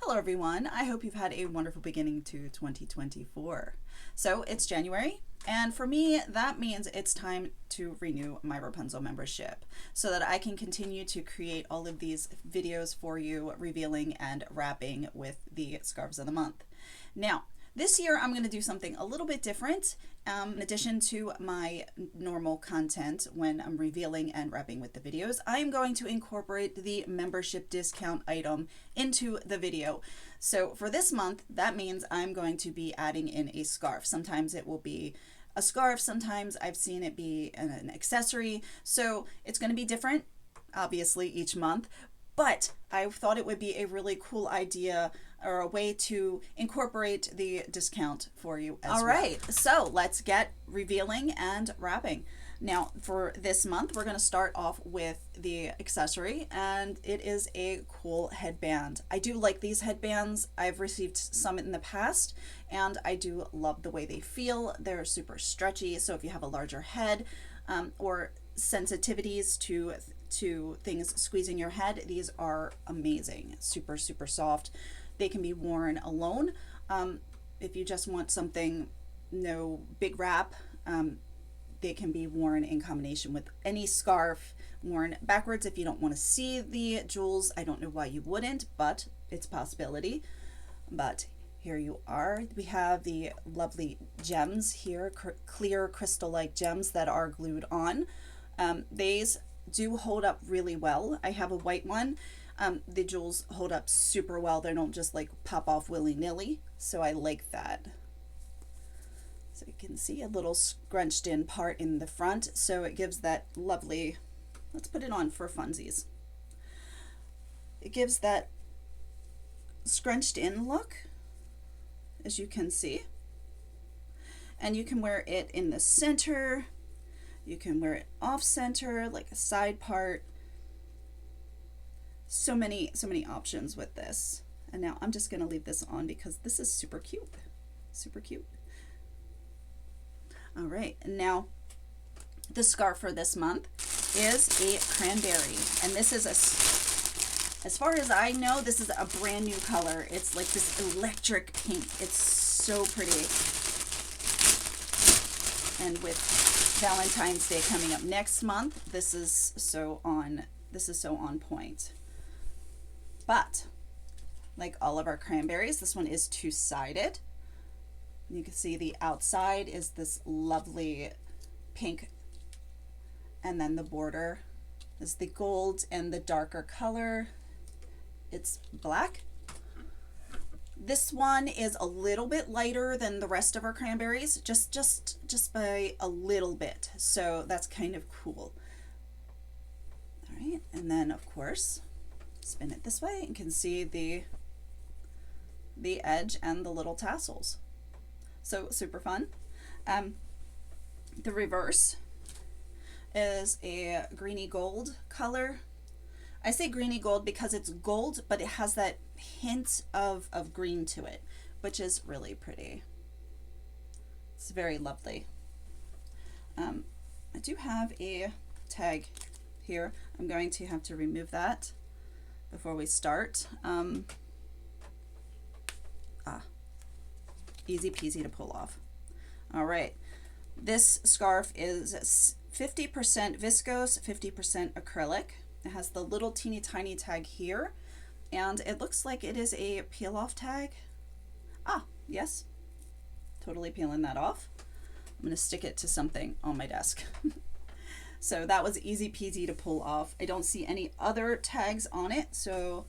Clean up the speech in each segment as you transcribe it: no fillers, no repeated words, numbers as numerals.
Hello everyone, I hope you've had a wonderful beginning to 2024. So it's January, and for me that means it's time to renew my Wrapunzel membership so that I can continue to create all of these videos for you, revealing and wrapping with the scarves of the month. Now, this year I'm going to do something a little bit different. In addition to my normal content when I'm revealing and wrapping with the videos, I am going to incorporate the membership discount item into the video. So for this month, that means I'm going to be adding in a scarf. Sometimes it will be a scarf, sometimes I've seen it be an accessory. So it's going to be different, obviously, each month. But I thought it would be a really cool idea or a way to incorporate the discount for you as well. All right, so let's get revealing and wrapping. Now, for this month, we're going to start off with the accessory, and it is a cool headband. I do like these headbands. I've received some in the past, and I do love the way they feel. They're super stretchy, so if you have a larger head or sensitivities to things squeezing your head, these are amazing. Super, super soft. They can be worn alone. If you just want something, no big wrap, they can be worn in combination with any scarf, worn backwards if you don't want to see the jewels. I don't know why you wouldn't, but it's a possibility. But here you are. We have the lovely gems here, clear crystal-like gems that are glued on. These do hold up really well. I have a white one. The jewels hold up super well. They don't just like pop off willy-nilly, so I like that. So you can see a little scrunched in part in the front, so it gives that lovely, let's put it on for funsies. It gives that scrunched in look, as you can see. And you can wear it in the center. You can wear it off center, like a side part. So many options with this. And now I'm just going to leave this on because this is super cute. Super cute. All right, and now the scarf for this month is a cranberry. And this is as far as I know, this is a brand new color. It's like this electric pink. It's so pretty. And with Valentine's Day coming up next month, this is so on point. But like all of our cranberries, this one is two-sided. You can see the outside is this lovely pink, and then the border is the gold and the darker color. It's black. This one is a little bit lighter than the rest of our cranberries, just by a little bit. So that's kind of cool. All right, and then of course, spin it this way and you can see the edge and the little tassels. So super fun. The reverse is a greeny gold color. I say greeny gold because it's gold, but it has that hint of green to it, which is really pretty. It's very lovely. I do have a tag here. I'm going to have to remove that before we start. Easy peasy to pull off. All right, this scarf is 50% viscose, 50% acrylic. It has the little teeny tiny tag here, and it looks like it is a peel off tag. Yes, totally peeling that off. I'm gonna stick it to something on my desk. So that was easy peasy to pull off. I don't see any other tags on it, so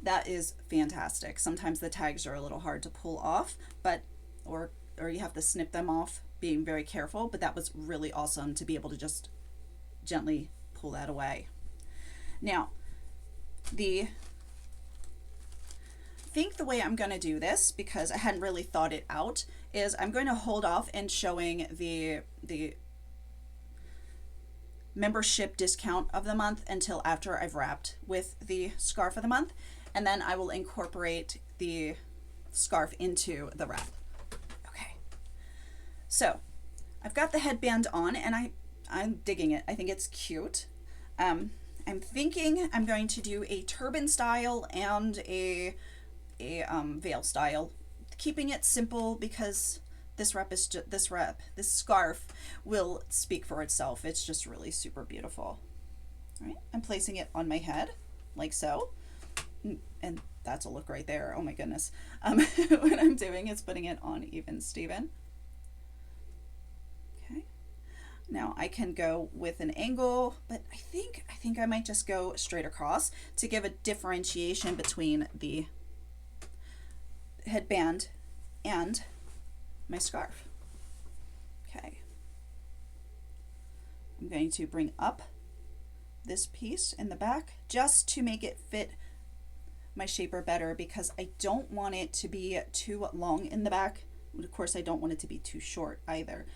that is fantastic. Sometimes the tags are a little hard to pull off, but or you have to snip them off, being very careful, but that was really awesome to be able to just gently pull that away. Now, the way I'm going to do this, because I hadn't really thought it out, is I'm going to hold off and showing the membership discount of the month until after I've wrapped with the scarf of the month, and then I will incorporate the scarf into the wrap. Okay, so I've got the headband on, and I'm digging it. I think it's cute. I'm thinking I'm going to do a turban style and a a veil style, keeping it simple because this scarf will speak for itself. It's just really super beautiful. All right, I'm placing it on my head like so, and that's a look right there. Oh my goodness. What I'm doing is putting it on even Steven. Okay. Now I can go with an angle, but I think I might just go straight across to give a differentiation between the headband and my scarf. Okay. I'm going to bring up this piece in the back just to make it fit my shaper better, because I don't want it to be too long in the back. Of course, I don't want it to be too short either.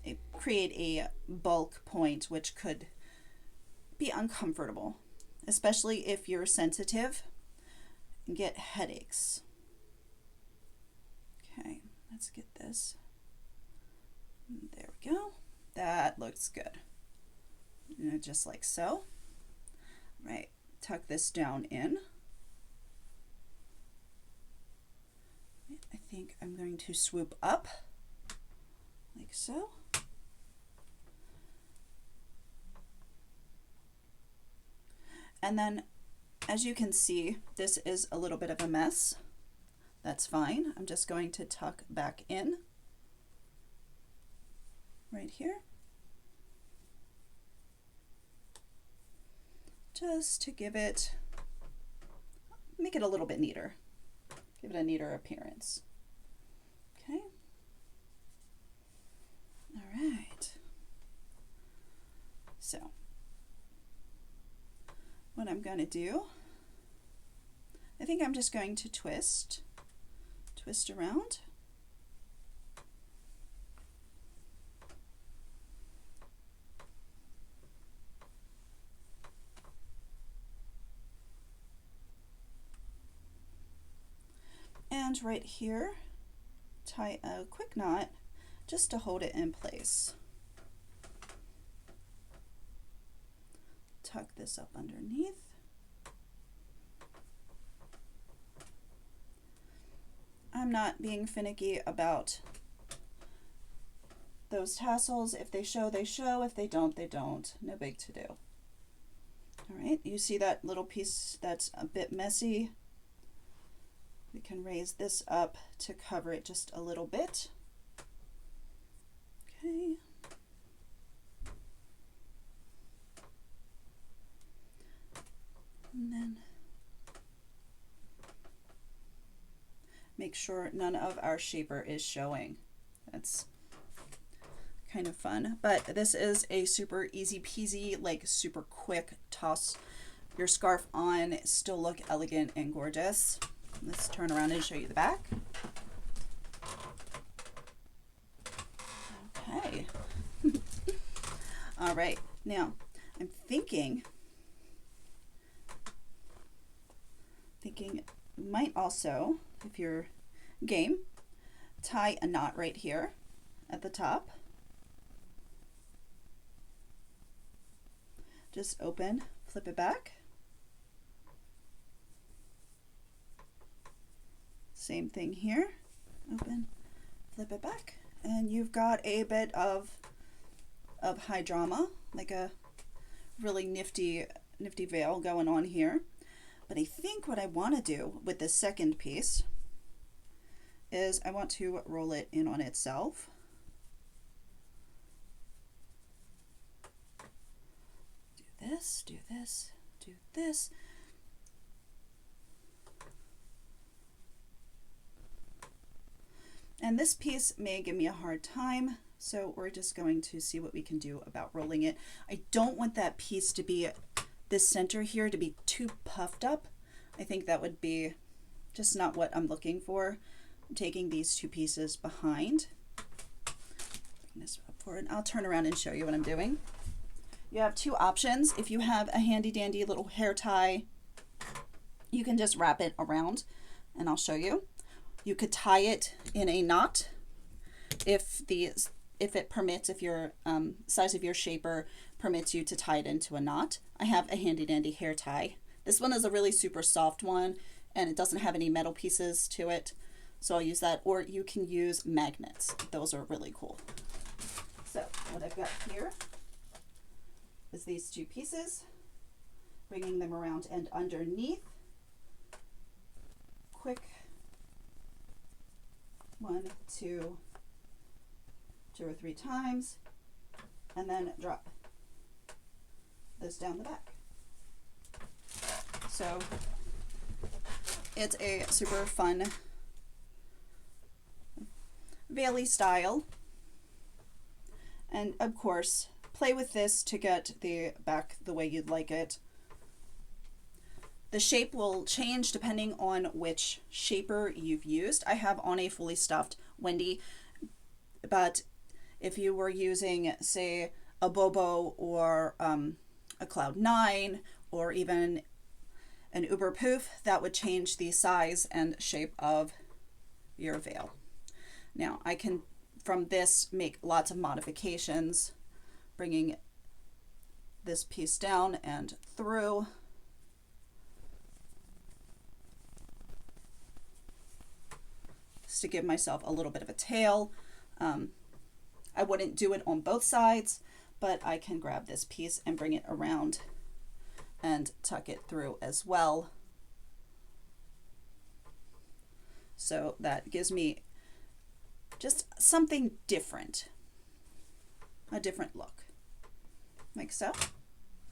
It create a bulk point which could be uncomfortable, especially if you're sensitive and get headaches. Okay, let's get this. There we go. That looks good. Just like so. Right, tuck this down in. I think I'm going to swoop up like so. And then, as you can see, this is a little bit of a mess. That's fine. I'm just going to tuck back in right here, just to make it a little bit neater. Give it a neater appearance. Okay. All right. So, what I'm going to do, I think I'm just going to twist around. And right here, tie a quick knot just to hold it in place. Tuck this up underneath. I'm not being finicky about those tassels. If they show, they show. If they don't, they don't. No big to do. All right, you see that little piece that's a bit messy? We can raise this up to cover it just a little bit. Okay. And then make sure none of our shaper is showing. That's kind of fun, but this is a super easy peasy, like super quick toss your scarf on, still look elegant and gorgeous. Let's turn around and show you the back. Okay. All right, now I'm thinking might also, if you're game, tie a knot right here at the top. Just open, flip it back. Same thing here. Open, flip it back, and you've got a bit of high drama, like a really nifty veil going on here. But I think what I want to do with this second piece is I want to roll it in on itself. Do this, do this, do this. And this piece may give me a hard time, so we're just going to see what we can do about rolling it. I don't want that piece to be, this center here, to be too puffed up. I think that would be just not what I'm looking for. I'm taking these two pieces behind. Bring this up forward. I'll turn around and show you what I'm doing. You have two options. If you have a handy dandy little hair tie, you can just wrap it around, and I'll show you. You could tie it in a knot if it permits, if your size of your shaper permits you to tie it into a knot. I have a handy dandy hair tie. This one is a really super soft one, and it doesn't have any metal pieces to it. So I'll use that, or you can use magnets. Those are really cool. So what I've got here is these two pieces, bringing them around and underneath. Quick 1, 2 or 3 times, and then drop this down the back. So it's a super fun veil-y style, and of course play with this to get the back the way you'd like it. The shape will change depending on which shaper you've used. I have on a fully stuffed Wendy, but if you were using, say, a Bobo or a Cloud 9 or even an Uber Poof, that would change the size and shape of your veil. Now I can, from this, make lots of modifications, bringing this piece down and through. Just to give myself a little bit of a tail. I wouldn't do it on both sides, but I can grab this piece and bring it around and tuck it through as well. So that gives me just something different, a different look, like so.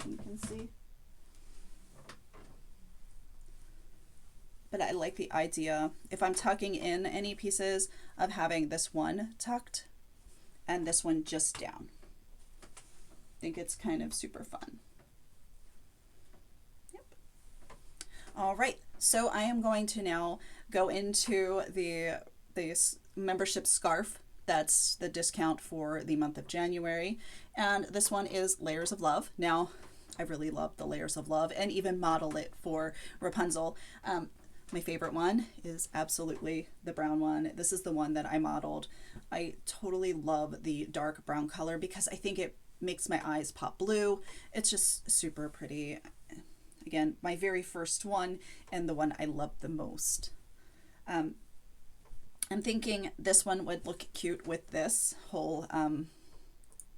You can see. But I like the idea, if I'm tucking in any pieces, of having this one tucked and this one just down. I think it's kind of super fun. Yep. All right, so I am going to now go into the membership scarf. That's the discount for the month of January. And this one is Layers of Love. Now, I really love the Layers of Love and even model it for Wrapunzel. My favorite one is absolutely the brown one. This is the one that I modeled. I totally love the dark brown color because I think it makes my eyes pop blue. It's just super pretty. Again, my very first one and the one I love the most. I'm thinking this one would look cute with this whole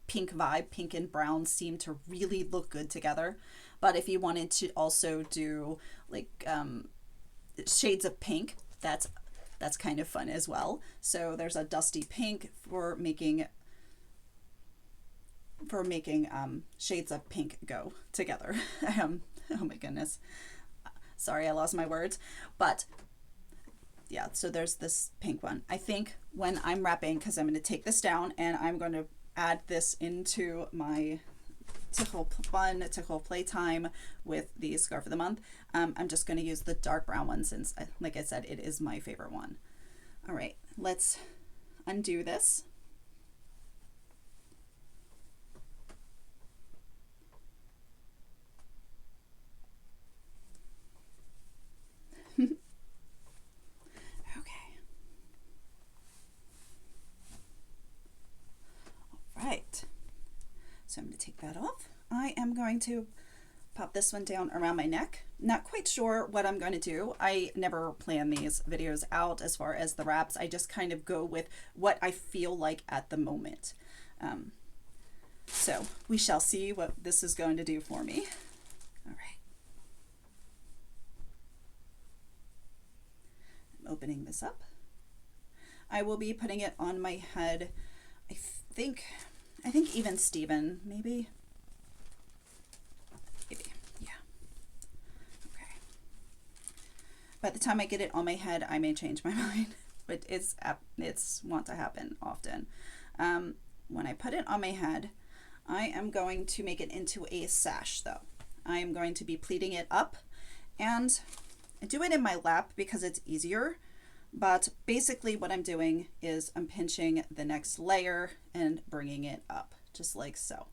pink vibe. Pink and brown seem to really look good together. But if you wanted to also do like shades of pink, that's kind of fun as well. So there's a dusty pink for making shades of pink go together. Oh my goodness, sorry, I lost my words. But yeah, so there's this pink one. I think when I'm wrapping, because I'm going to take this down and I'm going to add this into my Tickle playtime with the scarf of the month, I'm just going to use the dark brown one since, like I said, it is my favorite one. All right, let's undo this. Okay. All right. So I'm going to take that off. I am going to pop this one down around my neck. Not quite sure what I'm going to do. I never plan these videos out as far as the wraps. I just kind of go with what I feel like at the moment. So we shall see what this is going to do for me. All right. I'm opening this up. I will be putting it on my head. I think even Steven, maybe, yeah. Okay. By the time I get it on my head, I may change my mind, but it's want to happen often. When I put it on my head, I am going to make it into a sash though. I am going to be pleating it up, and I do it in my lap because it's easier. But basically what I'm doing is I'm pinching the next layer and bringing it up, just like so.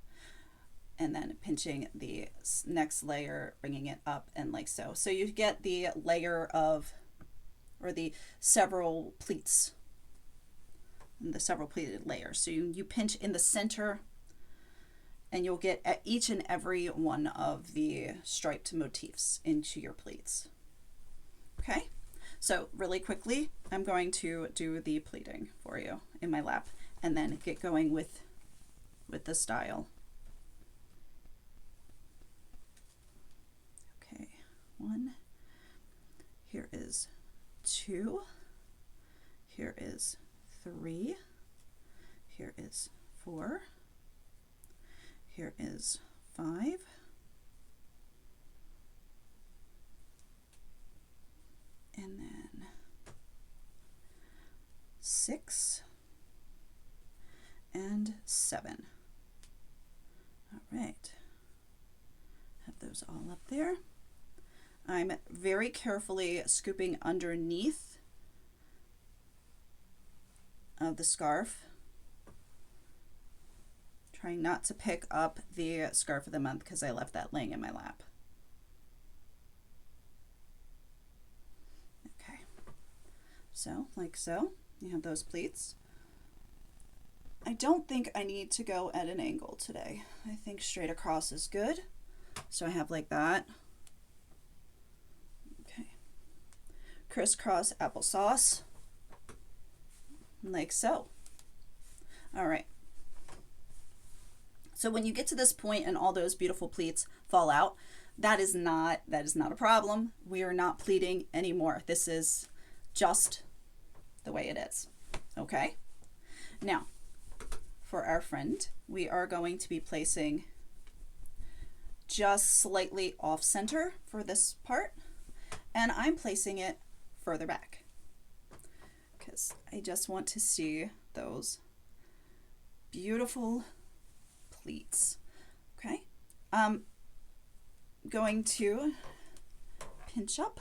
And then pinching the next layer, bringing it up, and like so. So you get the layer of, or the several pleats, the several pleated layers. So you pinch in the center, and you'll get at each and every one of the striped motifs into your pleats. Okay, so really quickly, I'm going to do the pleating for you in my lap and then get going with the style. Okay, 1, here is 2, here is 3, here is 4, here is 5, and then 6 and 7. All right, have those all up there. I'm very carefully scooping underneath of the scarf, trying not to pick up the scarf of the month because I left that laying in my lap. Okay, so like so, you have those pleats. I don't think I need to go at an angle today. I think straight across is good. So I have like that. Okay, crisscross applesauce, like so. All right. So when you get to this point and all those beautiful pleats fall out, that is not a problem. We are not pleating anymore. This is just the way it is. Okay. Now, for our friend, we are going to be placing just slightly off center for this part, and I'm placing it further back because I just want to see those beautiful pleats. Okay, going to pinch up,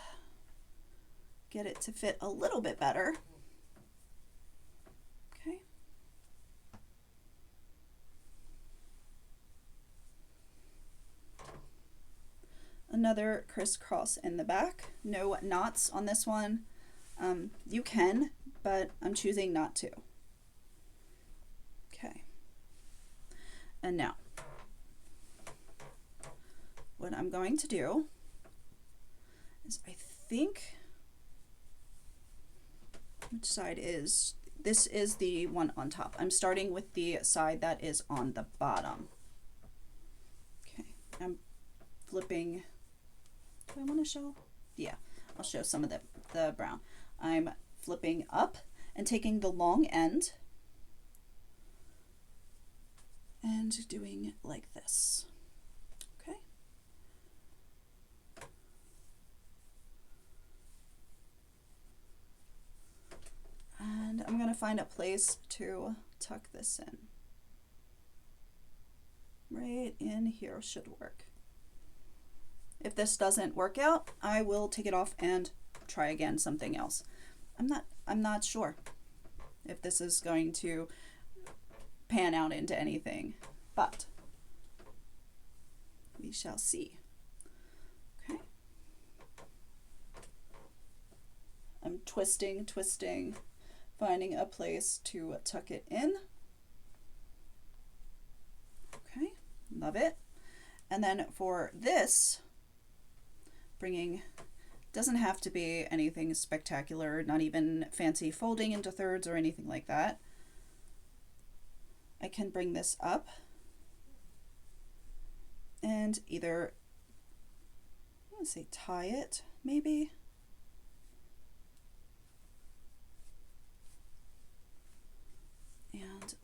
get it to fit a little bit better. Okay. Another crisscross in the back. No knots on this one. You can, but I'm choosing not to. Okay. And now, what I'm going to do is, I think, which side is, this is the one on top. I'm starting with the side that is on the bottom. Okay, I'm flipping. Do I want to show? Yeah, I'll show some of the brown. I'm flipping up and taking the long end and doing it like this. Okay. And I'm going to find a place to tuck this in. Right in here should work. If this doesn't work out, I will take it off and try again something else. I'm not sure if this is going to pan out into anything, but we shall see. Okay. I'm twisting, finding a place to tuck it in. Okay, love it. And then for this, bringing, doesn't have to be anything spectacular, not even fancy folding into thirds or anything like that. I can bring this up and either, I want to say tie it, maybe. And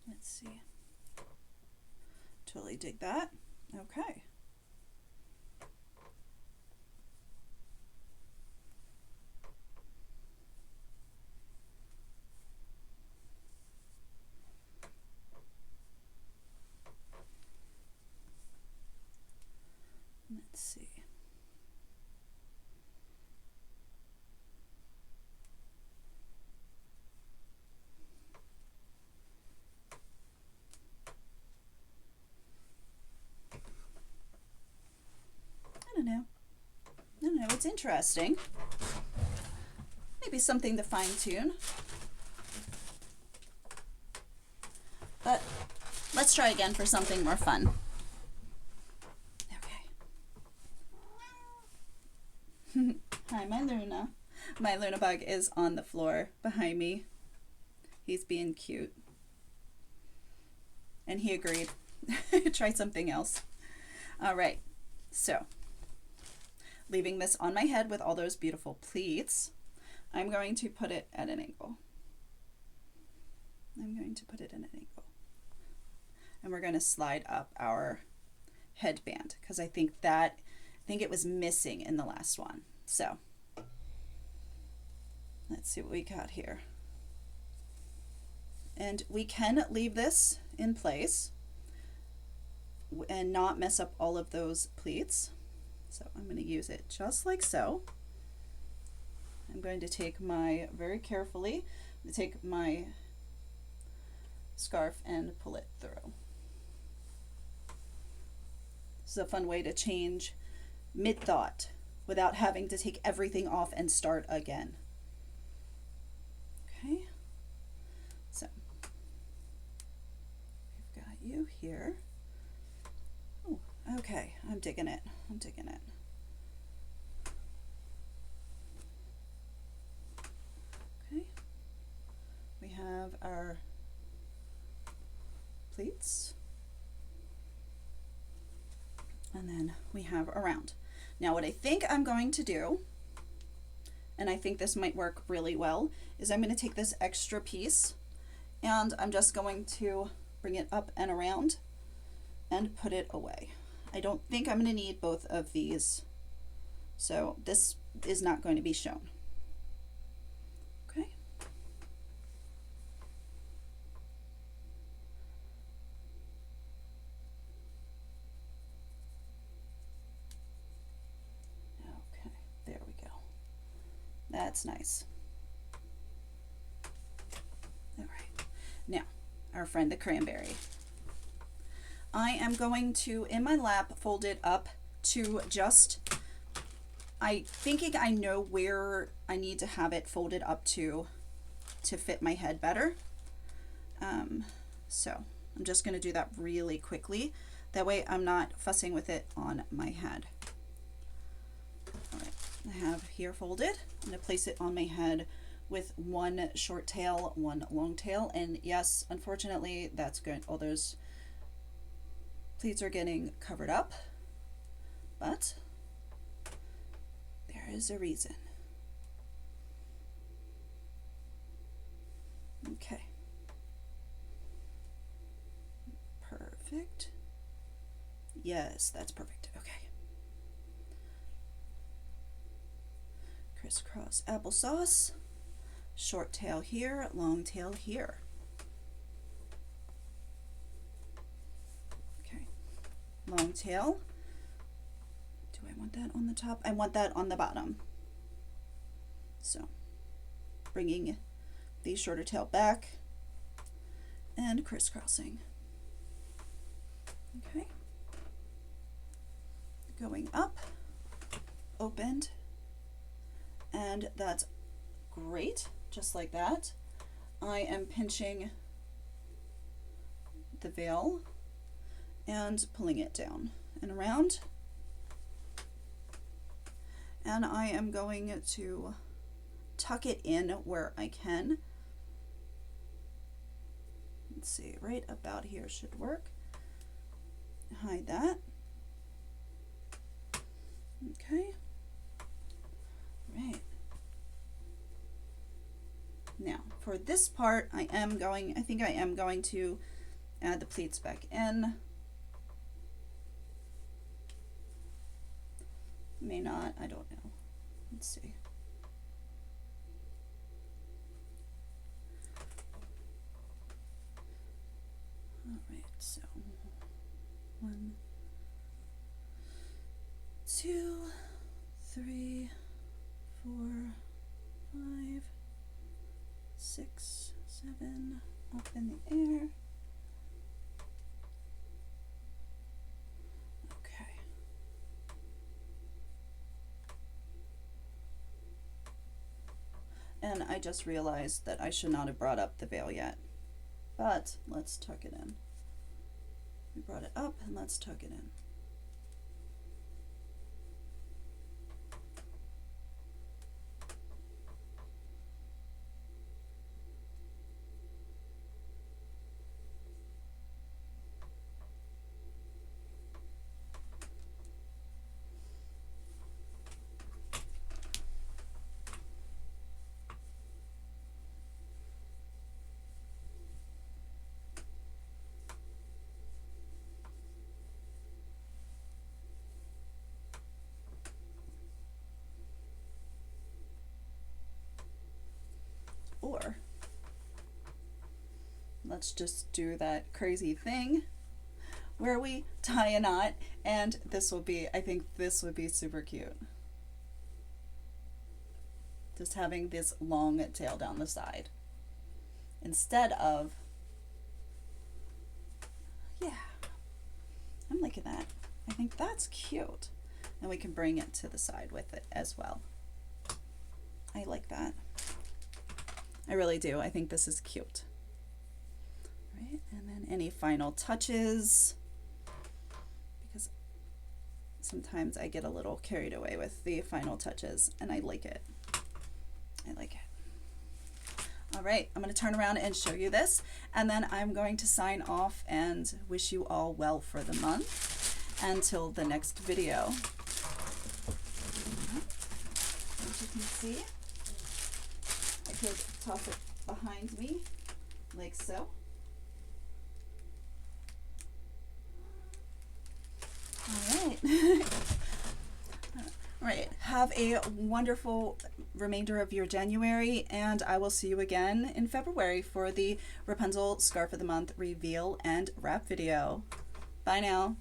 let's see. Totally dig that. Okay. Let's see. I don't know. It's interesting. Maybe something to fine tune. But let's try again for something more fun. Okay. Hi, my Luna. My Luna bug is on the floor behind me. He's being cute. And he agreed. Try something else. All right. So, leaving this on my head with all those beautiful pleats, I'm going to put it at an angle. I'm going to put it at an angle. And we're going to slide up our headband because I think it was missing in the last one. So let's see what we got here. And we can leave this in place and not mess up all of those pleats. So I'm going to use it just like so. I'm going to take very carefully, take my scarf and pull it through. This is a fun way to change mid-thought without having to take everything off and start again. Okay, so we've got you here. Oh, okay, I'm digging it. I'm digging it. Okay, we have our pleats. And then we have around. Now what I think I'm going to do, and I think this might work really well, is I'm going to take this extra piece and I'm just going to bring it up and around and put it away. I don't think I'm going to need both of these, so this is not going to be shown. Okay. There we go. That's nice. All right. Now, our friend the cranberry. I am going to, in my lap, fold it up to just, thinking I know where I need to have it folded up to fit my head better. So I'm just going to do that really quickly. That way I'm not fussing with it on my head. All right. I have here folded. I'm going to place it on my head with one short tail, one long tail, and yes, unfortunately, that's good. All those pleats are getting covered up, but there is a reason. Okay. Perfect. Yes, that's perfect. Okay. Crisscross applesauce, short tail here, long tail here. Okay, long tail. Do I want that on the top? I want that on the bottom. So, bringing the shorter tail back and crisscrossing. Okay, going up, opened. And that's great, just like that. I am pinching the veil and pulling it down and around. And I am going to tuck it in where I can. Let's see, right about here should work. Hide that. Okay. Right. Now, for this part, I think I am going to add the pleats back in. May not, I don't know. Let's see. All right, so 1, 2, 3, 4, 5, 6, 7, up in the air. Okay. And I just realized that I should not have brought up the veil yet, but let's tuck it in. We brought it up and let's tuck it in. Or let's just do that crazy thing where we tie a knot, and this will be, I think this would be super cute. Just having this long tail down the side instead of, yeah, I'm liking that. I think that's cute. And we can bring it to the side with it as well. I like that. I really do. I think this is cute. Right, and then any final touches, because sometimes I get a little carried away with the final touches, and I like it. I like it. All right, I'm going to turn around and show you this, and then I'm going to sign off and wish you all well for the month until the next video. As you can see, I could toss it behind me like so. All right. All right. Have a wonderful remainder of your January, and I will see you again in February for the Wrapunzel Scarf of the Month reveal and wrap video. Bye now.